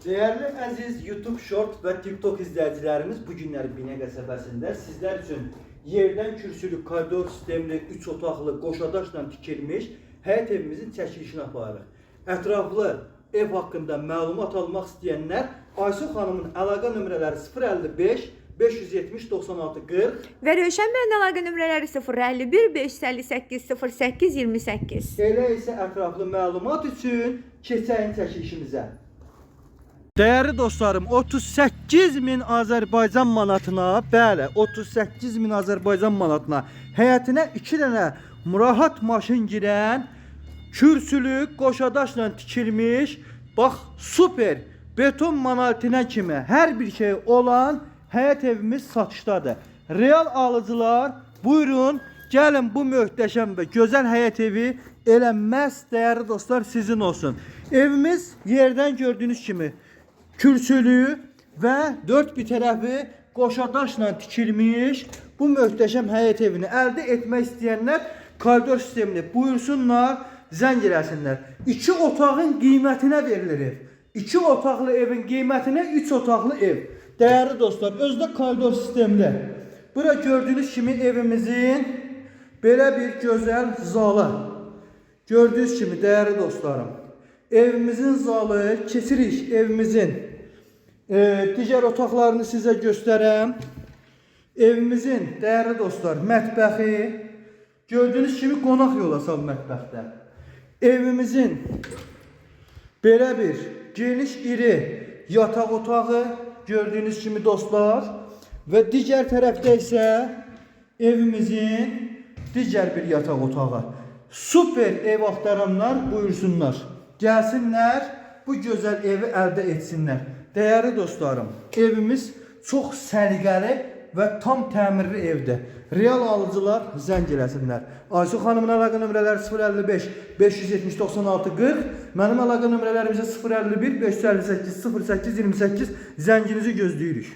Değerli əziz YouTube Short və TikTok izləyicilərimiz, bu günlər Binə qəsəbəsində sizlər üçün yerdən kürsülü, koridor sistemli, 3 otaqlı, qoşadaşla tikilmiş həyət evimizin çəkilişini aparırıq. Ətraflı ev haqqında məlumat almaq istəyənlər Aysu xanımın əlaqə nömrələri 055 570 96 40 və Rövşən bəyin əlaqə nömrələri 051 558 08 28. Elə isə ətraflı məlumat üçün keçəyin çəkilişimizə. Değerli dostlarım, 38.000 Azərbaycan manatına, bəli, 38.000 Azərbaycan manatına həyətinə 2 dənə murahat maşın girən, kürsülü, qoşadaşla tikilmiş, bax, super beton monolitinə kimi hər bir şey olan həyət evimiz satışdadır. Real alıcılar, buyurun, gəlin bu möhtəşəm və gözəl həyət evi eləməz, değerli dostlar, sizin olsun. Evimiz yerdən gördüyünüz kimi kürsülü və dört bir tərəfi qoşadaşla tikilmiş bu möhtəşəm həyət evini əldə etmək istəyənlər koridor sistemini buyursunlar, zəng eləsinlər. 2 otağın qiymətinə verilir ev. 2 otaqlı evin qiymətinə 3 otaqlı ev. Değerli dostlar, özdə koridor sistemli. Bura gördüyünüz kimi evimizin belə bir gözəl zalı. Gördüyünüz kimi değerli dostlarım, evimizin zalı, keçirik evimizin digər otaqlarını sizə göstərəm. Evimizin değerli dostlar, mətbəxi, gördüyünüz kimi qonaq yola sal mətbəxdə. Evimizin belə bir geniş iri yataq otağı, gördüyünüz kimi dostlar, və digər tərəfdə isə evimizin digər bir yataq otağı. Super ev axtaranlar buyursunlar. Gəlsinlər, bu gözəl evi əldə etsinlər. Değerli dostlarım, evimiz çox səliqəli və tam təmirli evdir. Real alıcılar zəng eləsinlər. Aysu xanımın əlaqə nömrələri 055 570 96 40, mənim əlaqə nömrələrim isə 051 558 08 28. Zənginizi gözləyirik.